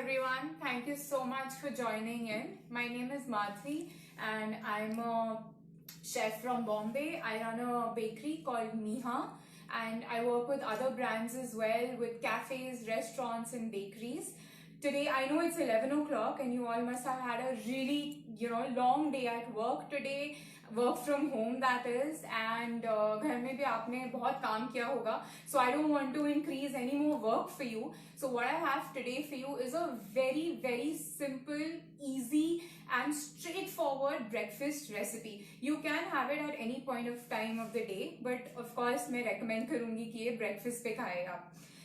everyone. Thank you so much for joining in. My name is Madhvi and I'm a chef from Bombay. I run a bakery called Miha and I work with other brands as well, with cafes, restaurants and bakeries. Today, I know it's 11 o'clock and you all must have had a really, long day at work today. Work from home that is, and घर में भी आपने बहुत काम किया होगा. So I don't want to increase any more work for you. So what I have today for you is a very, very simple, easy and straightforward breakfast recipe. You can have it at any point of time of the day, but of course मैं recommend करूँगी कि ये breakfast पे खाएगा.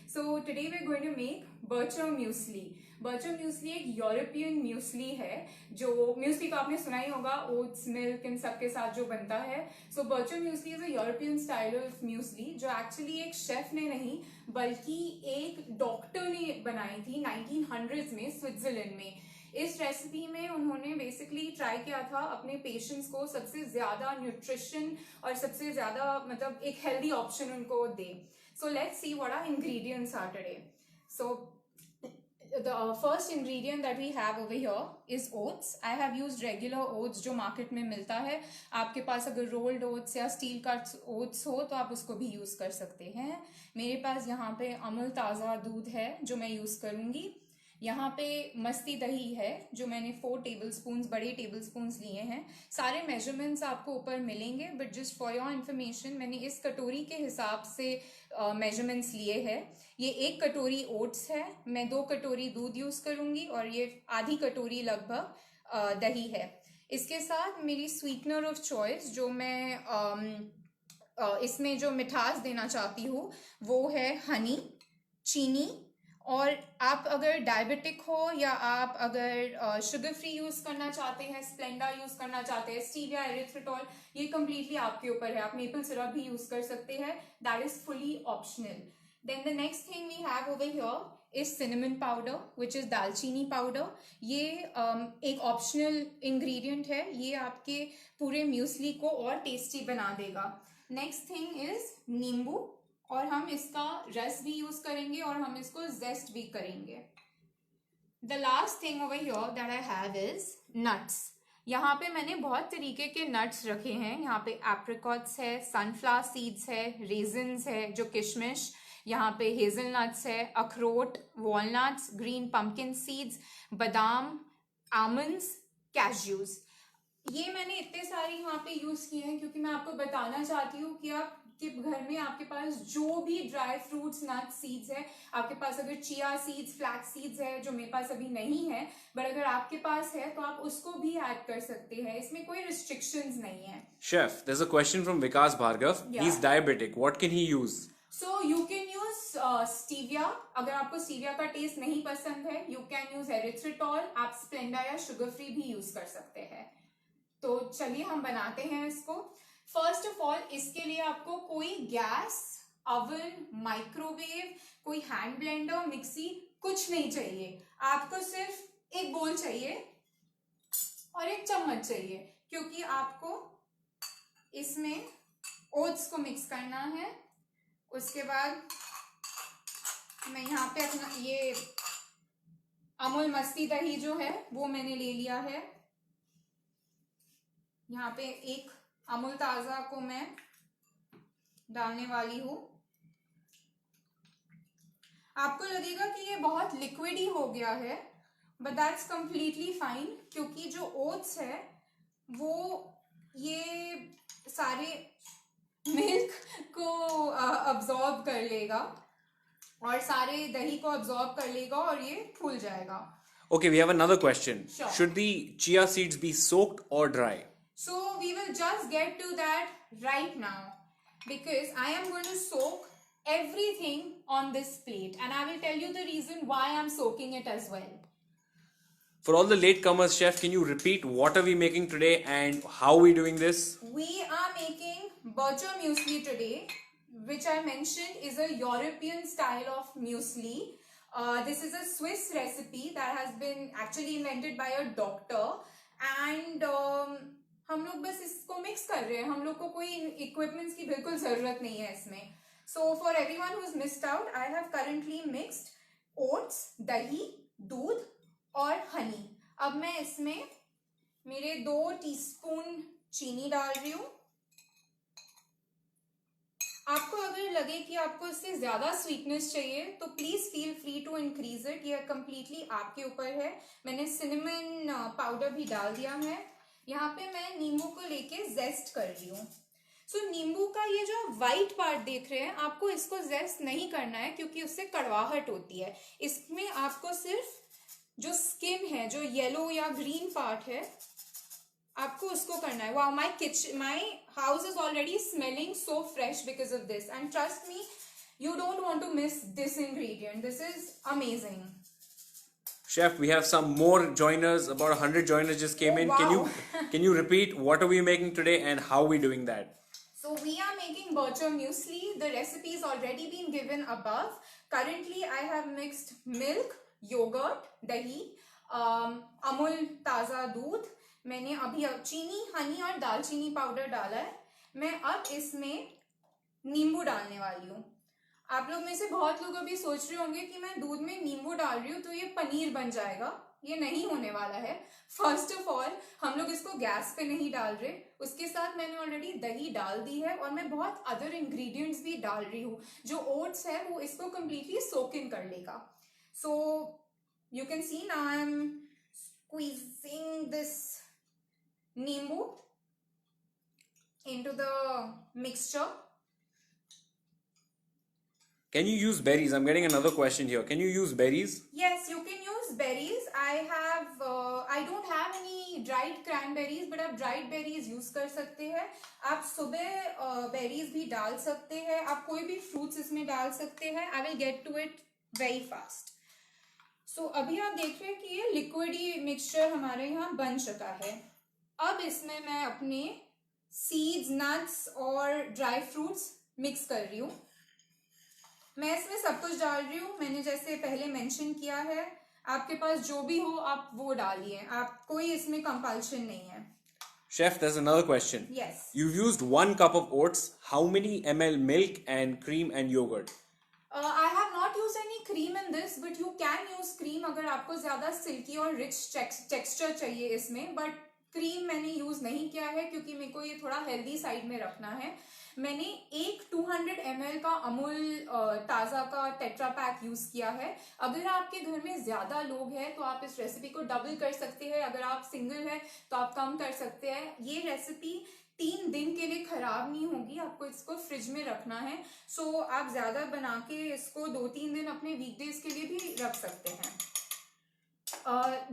So today we're going to make Bircher muesli. Bircher muesli एक European muesli है. जो muesli तो आपने सुना ही होगा, ओट्स, मिल्क इन सब के साथ जो बनता है. So Bircher muesli is a European style of muesli जो एक्चुअली एक शेफ ने नहीं बल्कि एक डॉक्टर ने बनाई थी 1900s में स्विट्जरलैंड में. इस रेसिपी में उन्होंने बेसिकली ट्राई किया था अपने पेशेंट्स को सबसे ज्यादा न्यूट्रिशन और सबसे ज्यादा मतलब एक हेल्दी ऑप्शन उनको दे. So let's see what are ingredients are today. So the first ingredient that we have over here is oats. I have used regular oats जो market में मिलता है. आपके पास अगर rolled oats या steel cut oats हो तो आप उसको भी use कर सकते हैं. मेरे पास यहाँ पे अमूल ताज़ा दूध है जो मैं use करूँगी. यहाँ पे मस्ती दही है जो मैंने 4 टेबलस्पून्स बड़े टेबलस्पून्स लिए हैं. सारे मेजरमेंट्स आपको ऊपर मिलेंगे, but just for your information मैंने इस कटोरी के हिसाब से मेजरमेंट्स लिए हैं. ये 1 कटोरी ओट्स है, मैं 2 कटोरी दूध यूज़ करूँगी और ये आधी कटोरी लगभग दही है. इसके साथ मेरी स्वीटनर ऑफ चॉइस जो मैं इसमें जो मिठास देना चाहती हूँ वो है हनी, चीनी. और आप अगर डायबिटिक हो या आप अगर शुगर फ्री यूज़ करना चाहते हैं, स्प्लेंडा यूज़ करना चाहते हैं, स्टीविया, एरिथ्रिटॉल, ये कम्प्लीटली आपके ऊपर है. आप मेपल सिरप भी यूज़ कर सकते हैं. That is fully optional. Then the next thing we have over here is cinnamon powder which is dalchini powder. ये एक ऑप्शनल इंग्रेडिएंट है. ये आपके पूरे म्यूसली को और टेस्टी बना देगा. नेक्स्ट थिंग इज नींबू, और हम इसका रस भी यूज करेंगे और हम इसको जेस्ट भी करेंगे. The last thing over here that I have is nuts. यहाँ पे मैंने बहुत तरीके के नट्स रखे हैं. यहाँ पे एप्रिकॉट्स है, सनफ्लावर सीड्स है, रेजिन्स है जो किशमिश, यहाँ पे हेजल नट्स है, अखरोट, वॉलनट्स, ग्रीन पंपकिन सीड्स, बादाम, आमंड्स, कैश्यूज. ये मैंने इतने सारे यहाँ पे यूज किए हैं क्योंकि मैं आपको बताना चाहती हूँ कि आप कि घर में आपके पास जो भी ड्राई फ्रूट्स, नट्स, सीड्स है, आपके पास अगर चिया सीड्स, फ्लैक्स सीड्स है जो मेरे पास अभी नहीं है, बट अगर आपके पास है तो आप उसको भी ऐड कर सकते हैं. इसमें कोई रिस्ट्रिक्शंस नहीं है. Chef, there's a question from Vikas Bhargav. Yeah. He's diabetic. What can he use? So you can use stevia. अगर आपको stevia का टेस्ट नहीं पसंद है, you can use erythritol. आप स्प्लेंडा या शुगर फ्री भी यूज कर सकते हैं. तो चलिए हम बनाते हैं इसको. फर्स्ट ऑफ ऑल इसके लिए आपको कोई गैस, ओवन, माइक्रोवेव, कोई हैंड ब्लेंडर, मिक्सी कुछ नहीं चाहिए. आपको सिर्फ एक बोल चाहिए और एक चम्मच चाहिए क्योंकि आपको इसमें ओट्स को मिक्स करना है. उसके बाद मैं यहाँ पे अपना ये अमूल मस्ती दही जो है वो मैंने ले लिया है. यहाँ पे एक अमूल ताज़ा को मैं डालने वाली हूँ. आपको लगेगा कि ये बहुत लिक्विडी हो गया है, बट दैट्स कंप्लीटली फाइन क्योंकि जो ओट्स है वो ये सारे मिल्क को अब्जॉर्ब कर लेगा और सारे दही को अब्जॉर्ब कर लेगा और ये फूल जाएगा. Okay, we have another question. Sure. Should the chia seeds be soaked or dry? So we will just get to that right now because I am going to soak everything on this plate and I will tell you the reason why I'm soaking it as well. For all the latecomers, Chef, can you repeat what are we making today and how are we doing this? We are making Bircher muesli today, which I mentioned is a European style of muesli. This is a Swiss recipe that has been actually invented by a doctor and हम लोग बस इसको mix कर रहे हैं. हम लोग को कोई इक्विपमेंट्स की बिल्कुल जरूरत नहीं है इसमें. So for everyone who is missed out, I have currently mixed oats, दही, दूध और हनी। अब मैं इसमें मेरे 2 टीस्पून चीनी डाल रही हूँ। आपको अगर लगे कि आपको इससे ज्यादा स्वीटनेस चाहिए तो please feel free to increase it, ये कम्प्लीटली आपके ऊपर है। मैंने सिनेमन पाउडर भी डाल दिया है। यहाँ पे मैं नींबू को लेके जेस्ट कर रही हूँ। सो नींबू का ये जो व्हाइट पार्ट देख रहे हैं, आपको इसको जेस्ट नहीं करना है क्योंकि उससे कड़वाहट होती है। इसमें आपको सिर्फ जो स्किन है, जो येलो या ग्रीन पार्ट है, आपको उसको करना है। Wow, my house is already smelling so fresh because of this, and trust me, you don't want to miss this ingredient. This is amazing. Chef, we have some more joiners. About 100 joiners just came in. Wow. Can you repeat what are we making today and how are we doing that? So we are making Bircher muesli. The recipe has already been given above. Currently, I have mixed milk, yogurt, dahi, Amul ताज़ा दूध। मैंने अभी चीनी, हनी और दालचीनी powder डाला है। मैं अब इसमें नींबू डालने वाली हूँ। आप लोग में से बहुत लोग अभी सोच रहे होंगे कि मैं दूध में नींबू डाल रही हूँ तो ये पनीर बन जाएगा। ये नहीं होने वाला है। फर्स्ट ऑफ ऑल, हम लोग इसको गैस पे नहीं डाल रहे। उसके साथ मैंने ऑलरेडी दही डाल दी है और मैं बहुत अदर इंग्रेडिएंट्स भी डाल रही हूँ। जो ओट्स है वो इसको कम्प्लीटली सोक इन कर लेगा। So you can see now I am squeezing this नींबू into the mixture. Can you use berries? I'm getting another question here. Can you use berries? Yes, you can use berries. I don't have any dried cranberries, but आप dried berries use कर सकते हैं। आप सुबह berries भी डाल सकते हैं। आप कोई भी fruits इसमें डाल सकते हैं। I will get to it very fast. So अभी आप देख रहे हैं कि ये liquidy mixture हमारे यहाँ बन चुका है। अब इसमें मैं अपने सीड्स, नट्स और ड्राई फ्रूट्स मिक्स कर रही हूँ। मैं इसमें सब कुछ डाल रही हूँ। मैंने जैसे पहले मेंशन किया है, आपके पास जो भी हो आप वो डालिए। आप कोई इसमें कंपल्शन नहीं है। Chef, there's another question. Yes. You've used 1 cup of oats. How many ml milk and cream and yogurt? I have not used any cream in this, but you can use cream अगर आपको ज्यादा silkie और rich texture चाहिए इसमें। But cream मैंने use नहीं किया है क्योंकि मेरे को ये थोड़ा हेल्दी साइड में रखना है। मैंने एक 200 ml का अमूल ताज़ा का टेट्रा पैक यूज किया है। अगर आपके घर में ज्यादा लोग हैं तो आप इस रेसिपी को डबल कर सकते हैं। अगर आप सिंगल हैं तो आप कम कर सकते हैं। ये रेसिपी 3 दिन के लिए खराब नहीं होगी। आपको इसको फ्रिज में रखना है। सो आप ज्यादा बना के इसको 2-3 दिन अपने वीकडेज के लिए भी रख सकते हैं।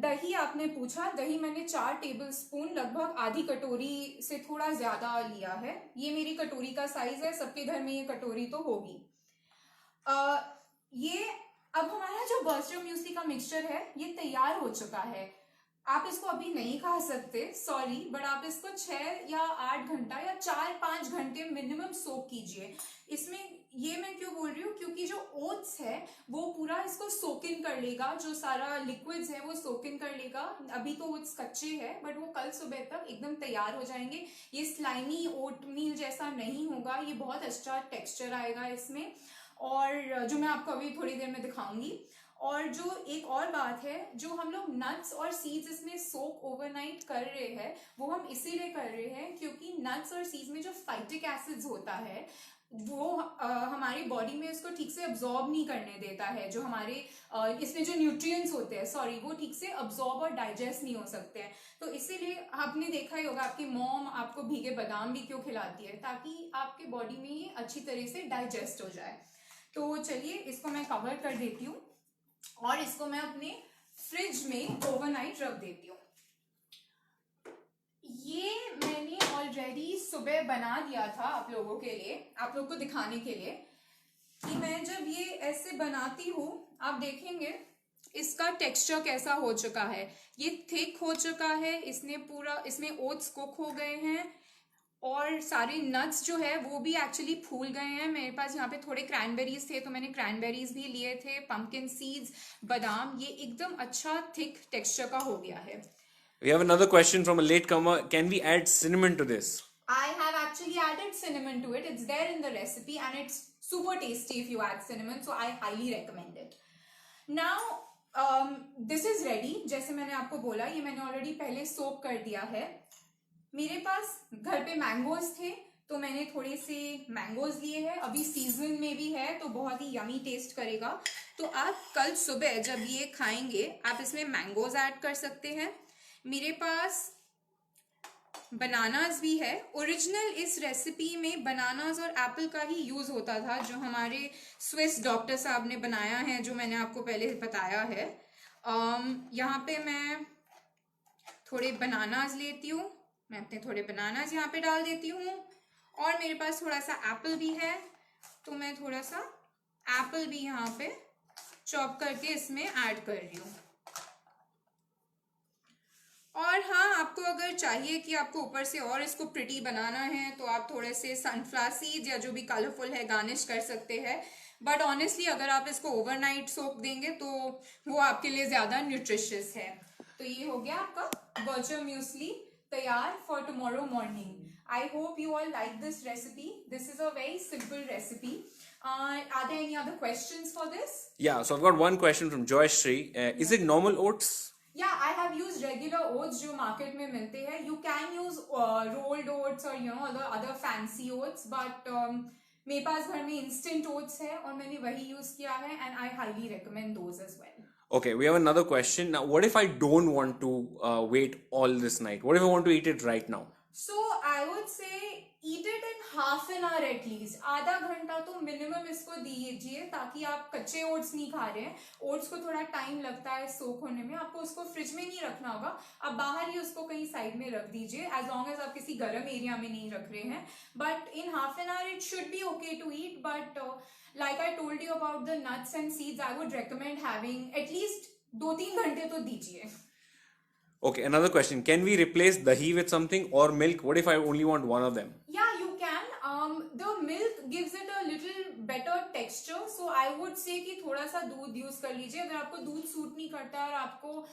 दही आपने पूछा, दही मैंने 4 टेबलस्पून, लगभग आधी कटोरी से थोड़ा ज्यादा लिया है। ये मेरी कटोरी का साइज है। सबके घर में ये कटोरी तो होगी। ये अब हमारा जो बर्चर म्यूसली का मिक्सचर है ये तैयार हो चुका है। आप इसको अभी नहीं खा सकते, सॉरी, बट आप इसको 6 या 8 घंटा या 4-5 घंटे मिनिमम सोक कीजिए। इसमें ये मैं क्यों बोल रही हूँ, क्योंकि जो ओट्स है वो पूरा इसको सोक इन कर लेगा। जो सारा लिक्विड्स है वो सोक इन कर लेगा। अभी तो ओट्स कच्चे हैं बट वो कल सुबह तक एकदम तैयार हो जाएंगे। ये स्लाइमी ओटमील जैसा नहीं होगा। ये बहुत अच्छा टेक्सचर आएगा इसमें, और जो मैं आपको अभी थोड़ी देर में दिखाऊंगी। और जो एक और बात है, जो हम लोग नट्स और सीड्स इसमें सोक ओवरनाइट कर रहे हैं वो हम इसीलिए कर रहे हैं क्योंकि नट्स और सीड्स में जो फाइटिक एसिड्स होता है वो हमारी बॉडी में इसको ठीक से अब्जॉर्ब नहीं करने देता है। जो हमारे इसमें जो न्यूट्रिएंट्स होते हैं, सॉरी, वो ठीक से अब्जॉर्ब और डाइजेस्ट नहीं हो सकते हैं। तो इसीलिए आपने देखा ही होगा आपकी मॉम आपको भीगे बादाम भी क्यों खिलाती है, ताकि आपके बॉडी में ये अच्छी तरह से डाइजेस्ट हो जाए। तो चलिए इसको मैं कवर कर देती हूँ और इसको मैं अपने फ्रिज में ओवरनाइट रख देती हूँ। ये मैंने ऑलरेडी सुबह बना दिया था आप लोगों के लिए, आप लोग को दिखाने के लिए कि मैं जब ये ऐसे बनाती हूँ, आप देखेंगे इसका टेक्सचर कैसा हो चुका है। ये थिक हो चुका है, इसमें ओट्स कुक हो गए हैं और सारे नट्स जो है वो भी एक्चुअली फूल गए हैं। मेरे पास यहाँ पे थोड़े क्रैनबेरीज थे तो मैंने क्रैनबेरीज भी लिए थे, पंपकिन सीड्स, बादाम। ये एकदम अच्छा थिक टेक्सचर का हो गया है। We have another question from a latecomer. Can we add cinnamon to this? I have actually added cinnamon to it. It's there in the recipe and it's super tasty if you add cinnamon, so I highly recommend it. Now this is ready. जैसे मैंने आपको बोला, ये मैंने already पहले सोक कर दिया है. मेरे पास घर पे मैंगोज थे, तो मैंने थोड़े से मैंगोज लिए हैं. अभी सीजन में भी है तो बहुत ही यमी टेस्ट करेगा. तो आप कल सुबह जब ये खाएंगे आप इसमें मैंगोज ऐड कर सकते हैं. मेरे पास बनानास भी है. ओरिजिनल इस रेसिपी में बनानास और एप्पल का ही यूज होता था, जो हमारे स्विस डॉक्टर साहब ने बनाया है, जो मैंने आपको पहले बताया है. यहाँ पे मैं थोड़े बनानास लेती हूँ. मैं अपने थोड़े बनानास यहाँ पे डाल देती हूँ. और मेरे पास थोड़ा सा एप्पल भी है, तो मैं थोड़ा सा एप्पल भी यहाँ पे चॉप करके इसमें ऐड कर रही हूँ. और हाँ, आपको अगर चाहिए कि आपको ऊपर से और इसको प्रिटी बनाना है तो आप थोड़े से सनफ्लावर सीड्स या जो भी कलरफुल है गार्निश कर सकते हैं. बट ऑनेस्टली अगर आप इसको ओवरनाइट सोक देंगे तो वो आपके लिए ज़्यादा न्यूट्रिशियस है. तो ये हो गया आपका बर्चर म्यूसली तैयार for tomorrow morning. I hope you all like this recipe. This is a very simple recipe. Are there any other questions for this? Yeah, so I've got one question from Joy Shri. Is it normal oats? Yeah, I have used regular oats जो market में मिलते हैं. You can use rolled oats or other fancy oats, but मेरे पास घर में instant oats है और मैंने वही use किया है, and I highly recommend those as well. Okay, we have another question. Now, what if I don't want to wait all this night? What if I want to eat it right now? So I would say eat it in half an hour at least. आधा घंटा तो minimum इसको दीजिए, ताकि आप कच्चे oats नहीं खा रहे हैं. ओट्स को थोड़ा टाइम लगता है सोक होने में. आपको उसको फ्रिज में नहीं रखना होगा, आप बाहर ही उसको कहीं साइड में रख दीजिए, एज लॉन्ग एज आप किसी गर्म एरिया में नहीं रख रहे हैं. But in half an hour it should be okay to eat. But like I told you about the nuts and seeds, I would recommend having at least 2-3 घंटे तो दीजिए. Okay, another question. Can we replace dahi with something or milk? What if I only want one of them? Yeah, you can. The milk gives it a little better texture, so I would say कि थोड़ा सा दूध use कर लीजिए. अगर आपको दूध suit नहीं करता और आपको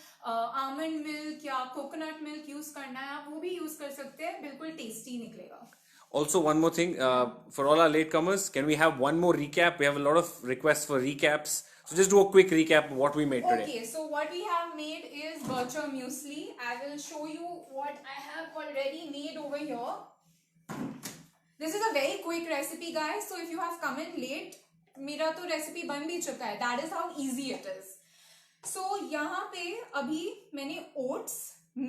आमंड मिल्क या कोकोनट मिल्क यूज करना है, आप वो भी यूज कर सकते हैं. बिल्कुल टेस्टी निकलेगा. Also, one more thing, for all our latecomers, can we have one more recap? We have a lot of requests for recaps. So just do a quick recap of what we made today. Okay, so what we have made is Bircher muesli. I will show you what I have already made over here. This is a very quick recipe, guys. So if you have come in late, मेरा तो recipe बन भी चुका है. That is how easy it is. So यहाँ पे अभी मैंने oats,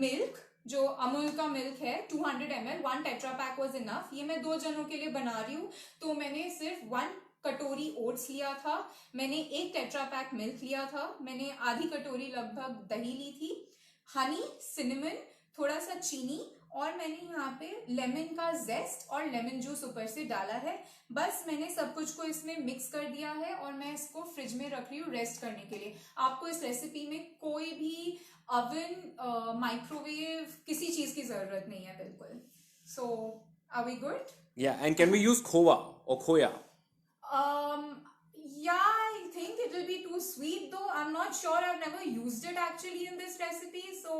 milk, जो अमूल का मिल्क है 200 ml, 1 tetra pack was enough. ये मैं 2 जनों के लिए बना रही हूँ, तो मैंने सिर्फ 1 कटोरी ओट्स लिया था. मैंने 1 टेट्रा पैक मिल्क लिया था. मैंने आधी कटोरी लगभग दही ली थी. हनी, सिनेमन, थोड़ा सा चीनी, और मैंने यहाँ पे लेमन का जेस्ट और लेमन जूस ऊपर से डाला है. बस मैंने सब कुछ को इसमें मिक्स कर दिया है और मैं इसको फ्रिज में रख रही हूँ रेस्ट करने के लिए. आपको इस रेसिपी में कोई भी ओवन, माइक्रोवेव, किसी चीज की जरूरत नहीं है बिल्कुल. So are we good? Yeah, and can we use khova or khoya? Yeah, I think it will be too sweet though. I'm not sure. I've never used it actually in this recipe, so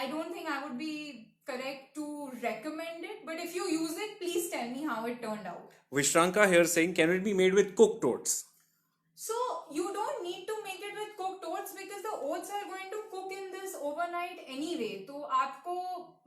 I don't think I would be correct to recommend it. But if you use it, please tell me how it turned out. Vishranka here saying, can it be made with cooked oats? So you don't need to make it with cooked oats because the oats are going to cook in this overnight anyway. तो आपको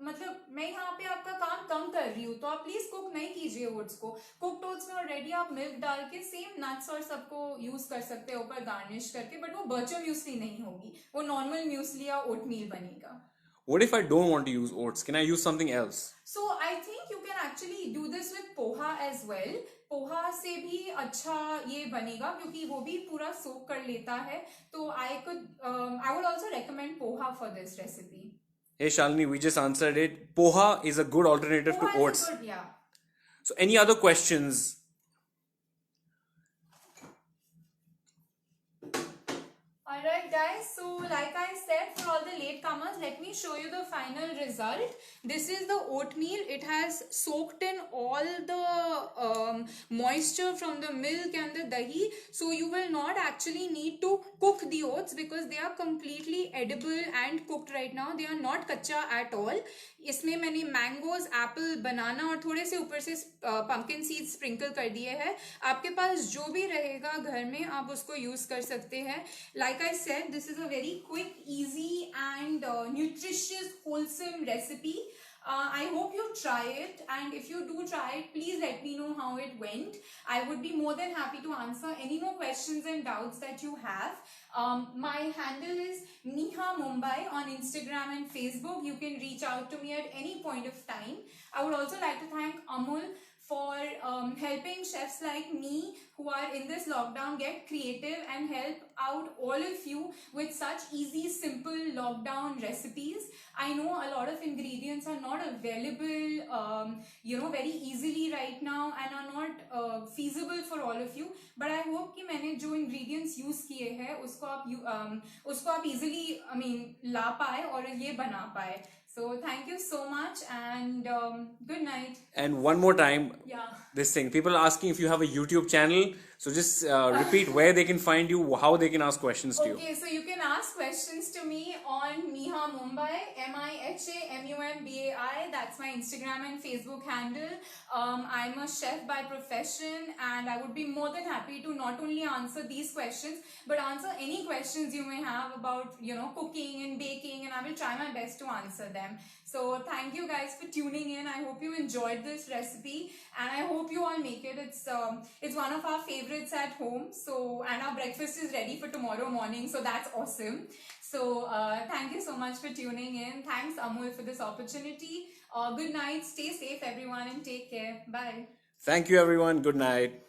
मतलब मैं यहाँ पे आपका काम कम कर रही हूँ, तो आप प्लीज कुक नहीं कीजिए ओट्स को. कुक्ड ओट्स में ऑलरेडी आप मिल्क डाल के सेम नट्स और सबको यूज कर सकते हैं ऊपर गार्निश करके. बट वो बर्चर म्यूसली नहीं होगी, वो नॉर्मल म्यूसली या ओटमील बनेगा. What if I don't want to use oats? Can I use something else? So I think you can actually do this with poha as well. Poha से भी अच्छा ये बनेगा क्योंकि वो भी पूरा सोक कर लेता है. तो I would also recommend poha for this recipe. Hey Shalini, we just answered it. Poha is a good alternative Poha to is oats. good, yeah. So any other questions? Alright guys, so like I said, for all the latecomers, let me show you the final result. This is the oatmeal. It has soaked in all the moisture from the milk and the dahi. So you will not actually need to cook the oats because they are completely edible and cooked right now. They are not kacha at all. इसमें मैंने mangoes, Apple, बनाना और थोड़े से ऊपर से pumpkin seeds sprinkle कर दिए हैं. आपके पास जो भी रहेगा घर में आप उसको यूज कर सकते हैं. Like I said, this is a very quick, easy and nutritious, wholesome recipe. I hope you try it, and if you do try it, please let me know how it went. I would be more than happy to answer any more questions and doubts that you have. My handle is Neha Mumbai on Instagram and Facebook. You can reach out to me at any point of time. I would also like to thank Amul for helping chefs like me who are in this lockdown get creative and help out all of you with such easy, simple lockdown recipes. I know a lot of ingredients are not available, very easily right now and are not feasible for all of you. But I hope कि मैंने जो ingredients use किए हैं उसको आप easily ला पाए और ये बना पाए. So thank you so much and good night. And one more time, Yeah. this thing. People are asking if you have a YouTube channel. So just repeat where they can find you, how they can ask questions to you. Okay, so you can ask questions to me on Miha Mumbai, MIHAMUMBAI. That's my Instagram and Facebook handle. I'm a chef by profession, and I would be more than happy to not only answer these questions, but answer any questions you may have about, cooking and baking, and I will try my best to answer them. So thank you guys for tuning in. I hope you enjoyed this recipe, and I hope you all make it. It's one of our favorites at home. So, and our breakfast is ready for tomorrow morning. So that's awesome. So thank you so much for tuning in. Thanks Amul for this opportunity. Good night. Stay safe everyone and take care. Bye. Thank you everyone. Good night.